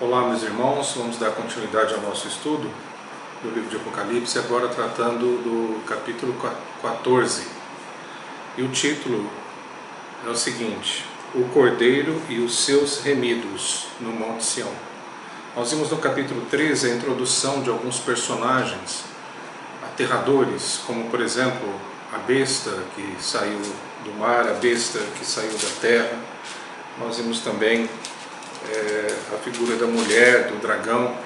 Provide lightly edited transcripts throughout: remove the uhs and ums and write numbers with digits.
Olá, meus irmãos, vamos dar continuidade ao nosso estudo do livro de Apocalipse, agora tratando do capítulo 14. E o título é o seguinte: O Cordeiro e os seus remidos no Monte Sião. Nós vimos no capítulo 13 a introdução de alguns personagens aterradores, como por exemplo a besta que saiu do mar, a besta que saiu da terra. Nós vimos também a figura da mulher, do dragão.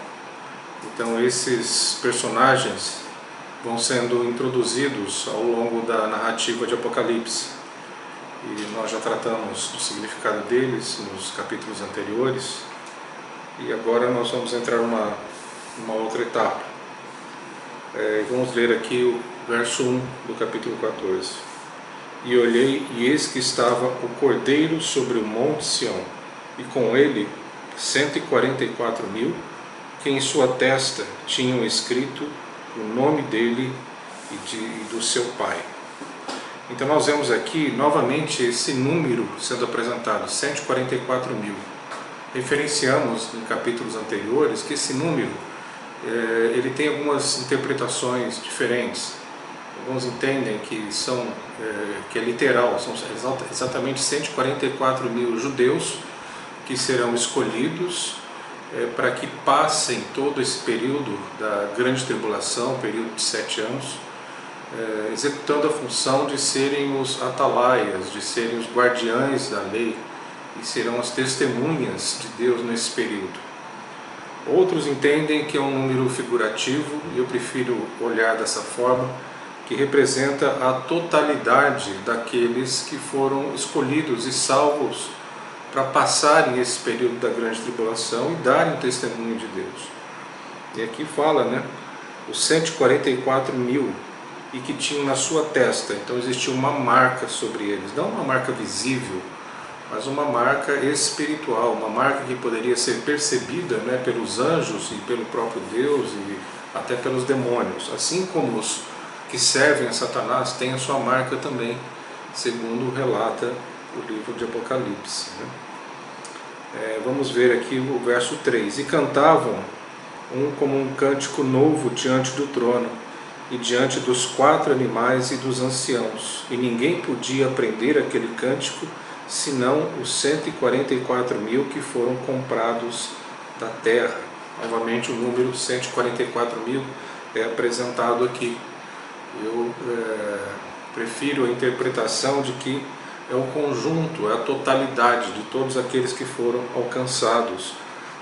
Então esses personagens vão sendo introduzidos ao longo da narrativa de Apocalipse. E nós já tratamos do significado deles nos capítulos anteriores. E agora nós vamos entrar numa outra etapa. Vamos ler aqui o verso 1 do capítulo 14. E olhei, e eis que estava o Cordeiro sobre o Monte Sião, e com ele 144.000, que em sua testa tinham escrito o nome dele e do seu pai. Então nós vemos aqui novamente esse número sendo apresentado, 144.000. Referenciamos em capítulos anteriores que esse número ele tem algumas interpretações diferentes. Alguns entendem que é literal, são exatamente 144.000 judeus que serão escolhidos para que passem todo esse período da grande tribulação, período de 7 anos, executando a função de serem os atalaias, de serem os guardiães da lei, e serão as testemunhas de Deus nesse período. Outros entendem que é um número figurativo, e eu prefiro olhar dessa forma, que representa a totalidade daqueles que foram escolhidos e salvos para passarem esse período da grande tribulação e darem o testemunho de Deus. E aqui fala, os 144.000, e que tinham na sua testa, então existia uma marca sobre eles, não uma marca visível, mas uma marca espiritual, uma marca que poderia ser percebida pelos anjos e pelo próprio Deus e até pelos demônios, assim como os que servem a Satanás têm a sua marca também, segundo relata o livro de Apocalipse. Vamos ver aqui o verso 3. E cantavam como um cântico novo diante do trono, e diante dos 4 animais e dos anciãos, e ninguém podia aprender aquele cântico, senão os 144.000 que foram comprados da terra. Novamente o número 144.000 é apresentado aqui. Eu prefiro a interpretação de que é o conjunto, é a totalidade de todos aqueles que foram alcançados.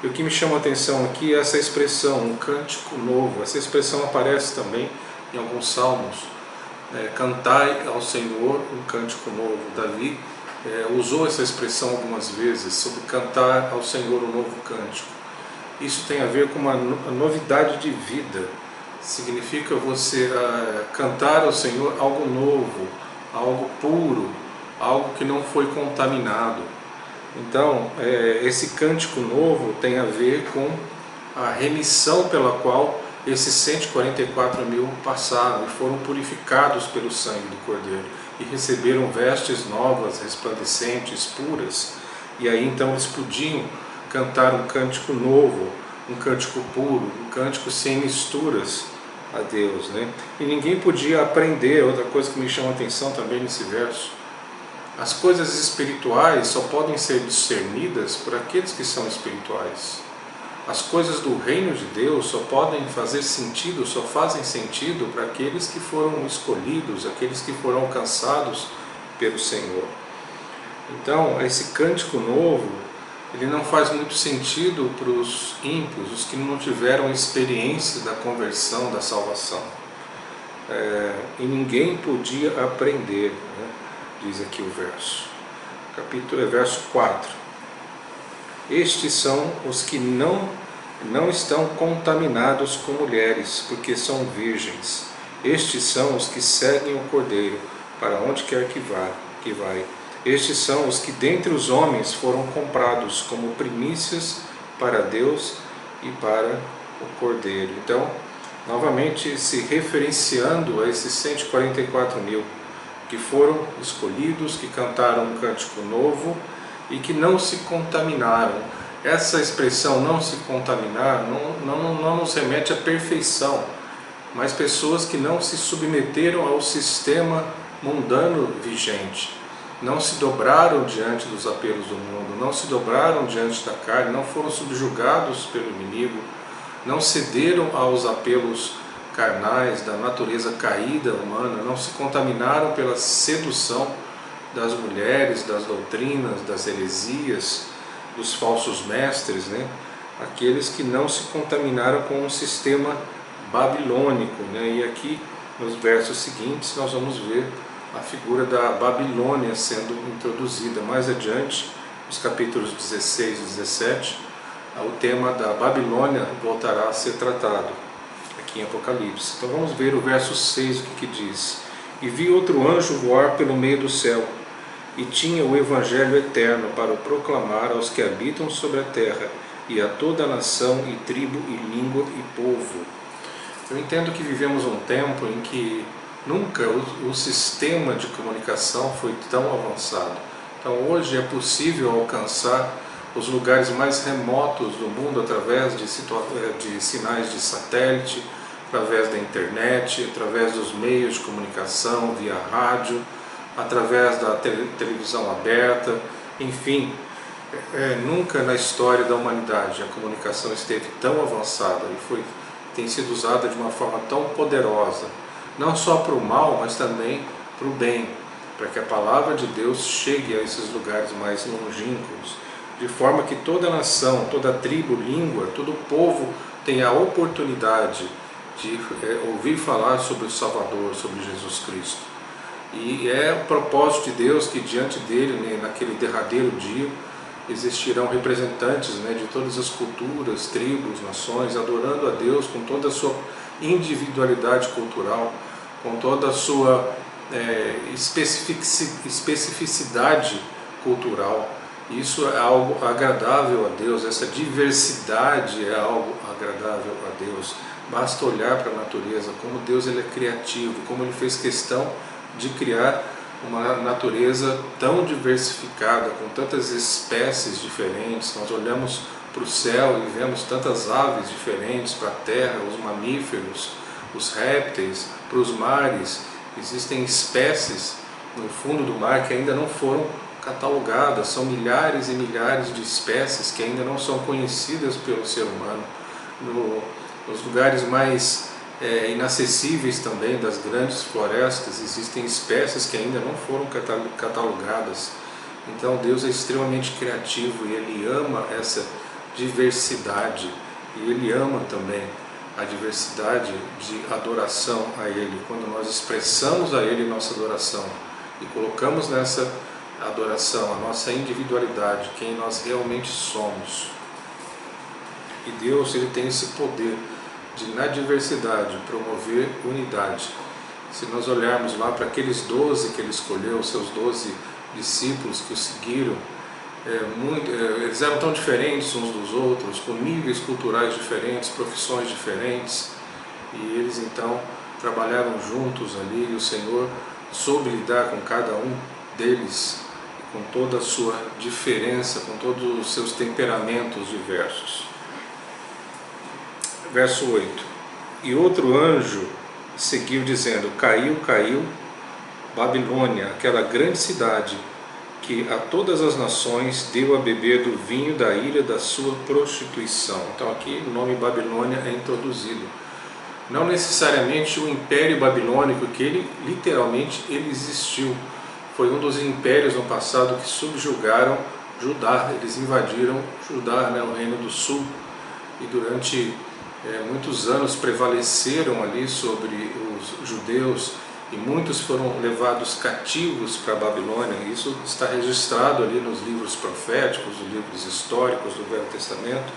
E o que me chama a atenção aqui é essa expressão, um cântico novo. Essa expressão aparece também em alguns salmos. Cantai ao Senhor um cântico novo. Davi usou essa expressão algumas vezes, sobre cantar ao Senhor um novo cântico. Isso tem a ver com uma novidade de vida. Significa você cantar ao Senhor algo novo, algo puro, algo que não foi contaminado. Então, esse cântico novo tem a ver com a remissão pela qual esses 144.000 passaram e foram purificados pelo sangue do Cordeiro e receberam vestes novas, resplandecentes, puras. E aí então eles podiam cantar um cântico novo, um cântico puro, um cântico sem misturas a Deus, E ninguém podia aprender. Outra coisa que me chama a atenção também nesse verso: as coisas espirituais só podem ser discernidas por aqueles que são espirituais. As coisas do reino de Deus só podem fazer sentido, só fazem sentido para aqueles que foram escolhidos, aqueles que foram alcançados pelo Senhor. Então, esse cântico novo, ele não faz muito sentido para os ímpios, os que não tiveram experiência da conversão, da salvação. E ninguém podia aprender, diz aqui o verso. Capítulo é verso 4. Estes são os que não estão contaminados com mulheres, porque são virgens. Estes são os que seguem o Cordeiro, para onde quer que vai. Estes são os que dentre os homens foram comprados como primícias para Deus e para o Cordeiro. Então, novamente se referenciando a esses 144.000 que foram escolhidos, que cantaram um cântico novo e que não se contaminaram. essa expressão não se contaminar não nos remete à perfeição, mas pessoas que não se submeteram ao sistema mundano vigente, não se dobraram diante dos apelos do mundo, não se dobraram diante da carne, não foram subjugados pelo inimigo, não cederam aos apelos carnais da natureza caída humana, não se contaminaram pela sedução das mulheres, das doutrinas, das heresias, dos falsos mestres, né? Aqueles que não se contaminaram com um sistema babilônico, né? E aqui nos versos seguintes nós vamos ver a figura da Babilônia sendo introduzida. Mais adiante, nos capítulos 16 e 17, o tema da Babilônia voltará a ser tratado aqui em Apocalipse. Então vamos ver o verso 6, o que diz: E vi outro anjo voar pelo meio do céu, e tinha o Evangelho eterno para o proclamar aos que habitam sobre a terra, e a toda nação, e tribo, e língua, e povo. Eu entendo que vivemos um tempo em que nunca o sistema de comunicação foi tão avançado. Então hoje é possível alcançar os lugares mais remotos do mundo através de sinais de satélite, através da internet, através dos meios de comunicação, via rádio, através da televisão aberta, enfim. Nunca na história da humanidade a comunicação esteve tão avançada e tem sido usada de uma forma tão poderosa, não só para o mal, mas também para o bem, para que a palavra de Deus chegue a esses lugares mais longínquos, de forma que toda nação, toda tribo, língua, todo povo tenha a oportunidade de ouvir falar sobre o Salvador, sobre Jesus Cristo. E é o propósito de Deus que diante dele, né, naquele derradeiro dia, existirão representantes, né, de todas as culturas, tribos, nações, adorando a Deus com toda a sua individualidade cultural, com toda a sua especificidade cultural. Isso é algo agradável a Deus, essa diversidade é algo agradável a Deus. Basta olhar para a natureza, como Deus ele é criativo, como ele fez questão de criar uma natureza tão diversificada, com tantas espécies diferentes. Nós olhamos para o céu e vemos tantas aves diferentes, para a terra, os mamíferos, os répteis, para os mares. Existem espécies no fundo do mar que ainda não foram catalogadas, são milhares e milhares de espécies que ainda não são conhecidas pelo ser humano. Nos lugares mais inacessíveis também das grandes florestas existem espécies que ainda não foram catalogadas. Então Deus é extremamente criativo e Ele ama essa diversidade, e Ele ama também a diversidade de adoração a Ele. Quando nós expressamos a Ele nossa adoração e colocamos nessa adoração a nossa individualidade, quem nós realmente somos. E Deus ele tem esse poder de, na diversidade, promover unidade. Se nós olharmos lá para aqueles 12 que ele escolheu, seus 12 discípulos que o seguiram, eles eram tão diferentes uns dos outros, com níveis culturais diferentes, profissões diferentes, e eles então trabalharam juntos ali, e o Senhor soube lidar com cada um deles, com toda a sua diferença, com todos os seus temperamentos diversos. Verso 8: E outro anjo seguiu dizendo: Caiu, caiu, Babilônia, aquela grande cidade, que a todas as nações deu a beber do vinho da ira da sua prostituição. Então aqui o nome Babilônia é introduzido. Não necessariamente o Império Babilônico, que ele literalmente ele existiu. Foi um dos impérios no passado que subjugaram Judá. Eles invadiram Judá, né, o Reino do Sul, e durante muitos anos prevaleceram ali sobre os judeus, e muitos foram levados cativos para a Babilônia. Isso está registrado ali nos livros proféticos, nos livros históricos do Velho Testamento.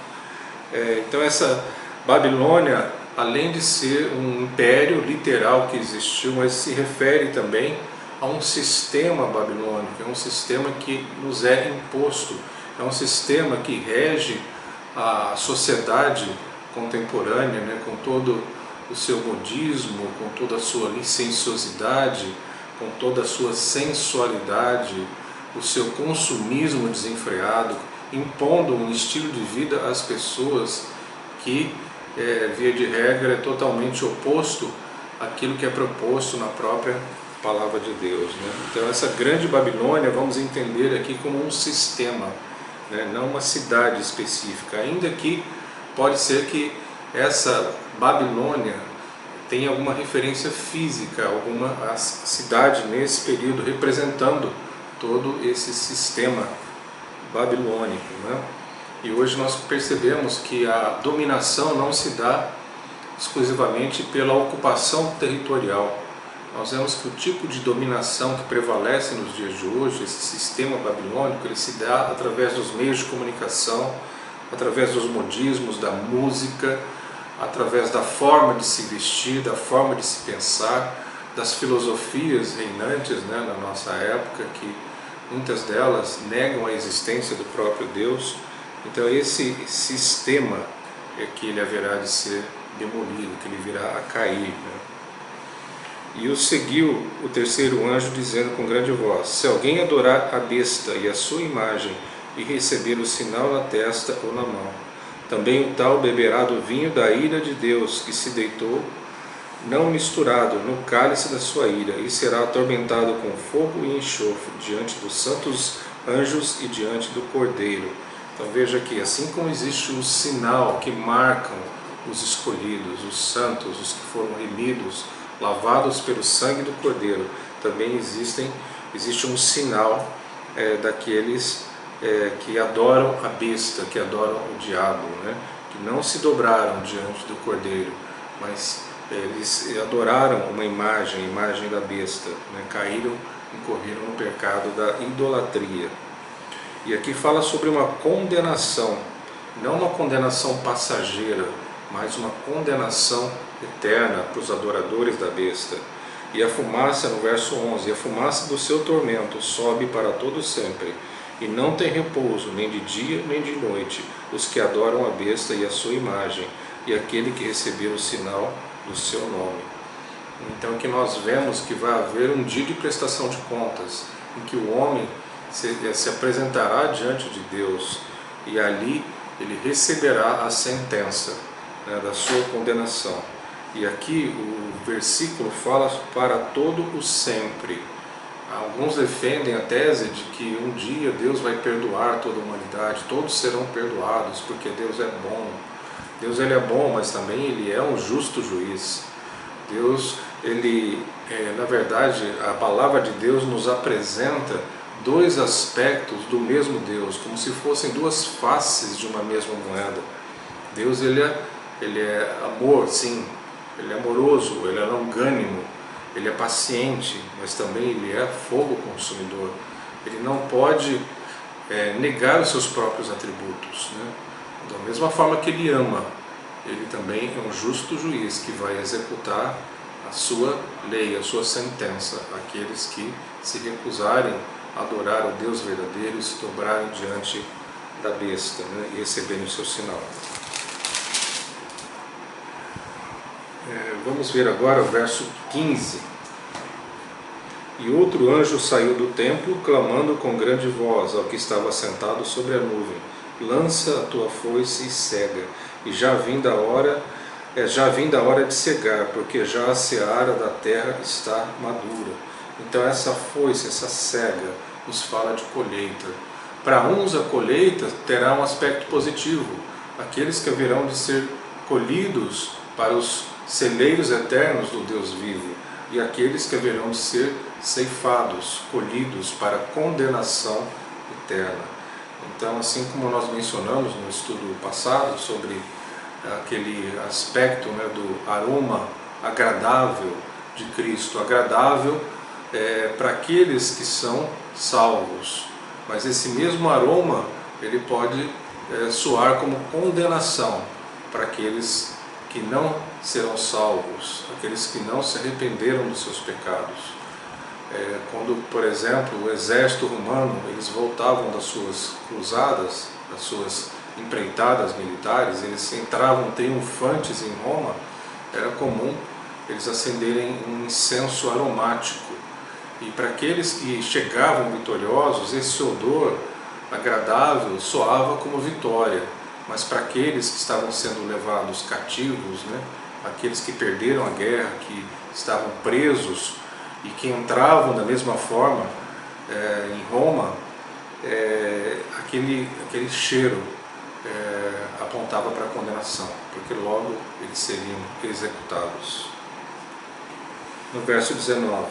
Então essa Babilônia, além de ser um império literal que existiu, mas se refere também a um sistema babilônico, é um sistema que nos é imposto, é um sistema que rege a sociedade contemporânea, né, com todo o seu modismo, com toda a sua licenciosidade, com toda a sua sensualidade, o seu consumismo desenfreado, impondo um estilo de vida às pessoas que, via de regra, é totalmente oposto àquilo que é proposto na própria palavra de Deus, né? Então essa grande Babilônia vamos entender aqui como um sistema, né? Não uma cidade específica, ainda que pode ser que essa Babilônia tenha alguma referência física, alguma cidade nesse período representando todo esse sistema babilônico, né? E hoje nós percebemos que a dominação não se dá exclusivamente pela ocupação territorial. Nós vemos que o tipo de dominação que prevalece nos dias de hoje, esse sistema babilônico, ele se dá através dos meios de comunicação, através dos modismos, da música, através da forma de se vestir, da forma de se pensar, das filosofias reinantes, né, na nossa época, que muitas delas negam a existência do próprio Deus. Então esse sistema é que ele haverá de ser demolido, que ele virá a cair, né? E o seguiu o terceiro anjo, dizendo com grande voz: se alguém adorar a besta e a sua imagem, e receber o sinal na testa ou na mão, também o tal beberá do vinho da ira de Deus, que se deitou, não misturado, no cálice da sua ira, e será atormentado com fogo e enxofre, diante dos santos anjos e diante do Cordeiro. Então veja que, assim como existe o sinal que marcam os escolhidos, os santos, os que foram remidos, lavados pelo sangue do Cordeiro, também existe um sinal daqueles que adoram a besta, que adoram o diabo, né? Que não se dobraram diante do Cordeiro, mas eles adoraram uma imagem, a imagem da besta, né? Caíram, incorreram no pecado da idolatria. E aqui fala sobre uma condenação, não uma condenação passageira, mas uma condenação eterna para os adoradores da besta. E a fumaça, no verso 11, a fumaça do seu tormento sobe para todo sempre, e não tem repouso, nem de dia nem de noite, os que adoram a besta e a sua imagem, e aquele que receber o sinal do seu nome. Então aqui nós vemos que vai haver um dia de prestação de contas, em que o homem se apresentará diante de Deus, e ali ele receberá a sentença, né, da sua condenação. E aqui o versículo fala para todo o sempre. Alguns defendem a tese de que um dia Deus vai perdoar toda a humanidade, todos serão perdoados, porque Deus é bom. Deus ele é bom, mas também ele é um justo juiz. Deus, na verdade, a palavra de Deus nos apresenta dois aspectos do mesmo Deus, como se fossem duas faces de uma mesma moeda. Deus ele é amor, sim, ele é amoroso, ele é longânimo, ele é paciente, mas também ele é fogo consumidor. Ele não pode negar os seus próprios atributos, né? Da mesma forma que ele ama, ele também é um justo juiz que vai executar a sua lei, a sua sentença, aqueles que se recusarem a adorar o Deus verdadeiro e se dobrarem diante da besta, né, e receberem o seu sinal. Vamos ver agora o verso 15. E outro anjo saiu do templo, clamando com grande voz ao que estava sentado sobre a nuvem: lança a tua foice e cega, e já vinda a hora de cegar, porque já a seara da terra está madura. Então essa foice, essa cega, nos fala de colheita. Para uns a colheita terá um aspecto positivo, aqueles que haverão de ser colhidos para os celeiros eternos do Deus vivo, e aqueles que haverão de ser ceifados, colhidos para a condenação eterna. Então, assim como nós mencionamos no estudo passado sobre aquele aspecto, né, do aroma agradável de Cristo, agradável para aqueles que são salvos, mas esse mesmo aroma ele pode soar como condenação para aqueles que não serão salvos, aqueles que não se arrependeram dos seus pecados. Quando, por exemplo, o exército romano, eles voltavam das suas cruzadas, das suas empreitadas militares, eles entravam triunfantes em Roma, era comum eles acenderem um incenso aromático. E para aqueles que chegavam vitoriosos, esse odor agradável, soava como vitória, mas para aqueles que estavam sendo levados cativos, né, aqueles que perderam a guerra, que estavam presos e que entravam da mesma forma em Roma, aquele cheiro apontava para a condenação, porque logo eles seriam executados. No verso 19: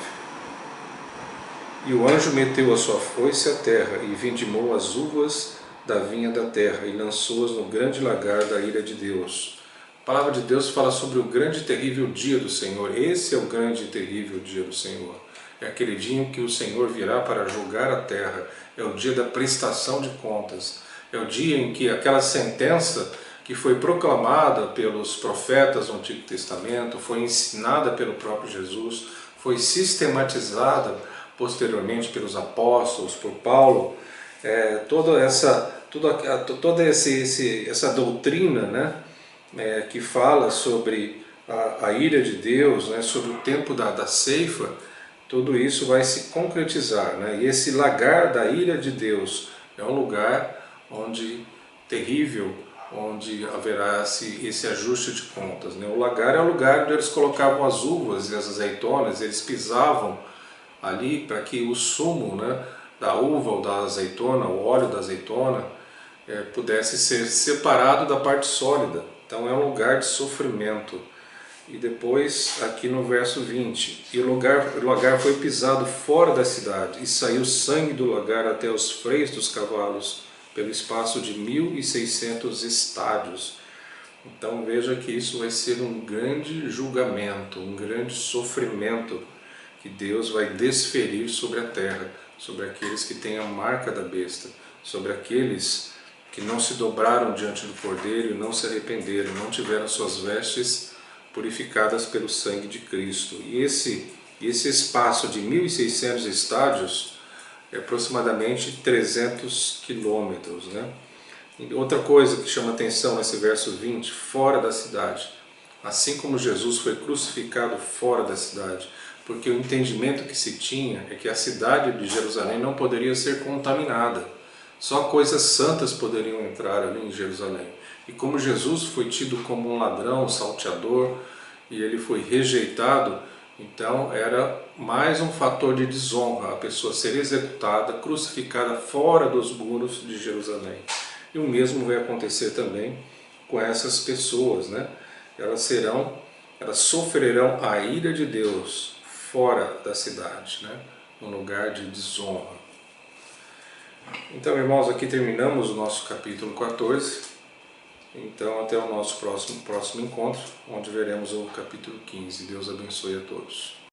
E o anjo meteu a sua foice à terra, e vindimou as uvas da vinha da terra, e lançou-as no grande lagar da ira de Deus. A palavra de Deus fala sobre o grande e terrível dia do Senhor. Esse é o grande e terrível dia do Senhor. É aquele dia em que o Senhor virá para julgar a terra. É o dia da prestação de contas. É o dia em que aquela sentença que foi proclamada pelos profetas do Antigo Testamento, foi ensinada pelo próprio Jesus, foi sistematizada posteriormente pelos apóstolos, por Paulo, toda essa doutrina, né, que fala sobre a ira de Deus, né, sobre o tempo da ceifa, tudo isso vai se concretizar, né? E esse lagar da ira de Deus é um lugar terrível, onde haverá esse ajuste de contas, né? O lagar é o lugar onde eles colocavam as uvas e as azeitonas, eles pisavam ali para que o sumo, né, da uva ou da azeitona, o óleo da azeitona, pudesse ser separado da parte sólida. Então é um lugar de sofrimento. E depois, aqui no verso 20, e o lagar foi pisado fora da cidade, e saiu sangue do lagar até os freios dos cavalos, pelo espaço de 1.600 estádios. Então veja que isso vai ser um grande julgamento, um grande sofrimento que Deus vai desferir sobre a terra, sobre aqueles que têm a marca da besta, sobre aqueles que não se dobraram diante do Cordeiro e não se arrependeram, não tiveram suas vestes purificadas pelo sangue de Cristo. E esse espaço de 1.600 estádios é aproximadamente 300 quilômetros, né? E outra coisa que chama atenção nesse verso 20, fora da cidade. Assim como Jesus foi crucificado fora da cidade, porque o entendimento que se tinha é que a cidade de Jerusalém não poderia ser contaminada. Só coisas santas poderiam entrar ali em Jerusalém. E como Jesus foi tido como um ladrão, um salteador, e ele foi rejeitado, então era mais um fator de desonra a pessoa ser executada, crucificada fora dos muros de Jerusalém. E o mesmo vai acontecer também com essas pessoas, né? Elas sofrerão a ira de Deus fora da cidade, né? Num lugar de desonra. Então, irmãos, aqui terminamos o nosso capítulo 14. Então, até o nosso próximo encontro, onde veremos o capítulo 15. Deus abençoe a todos.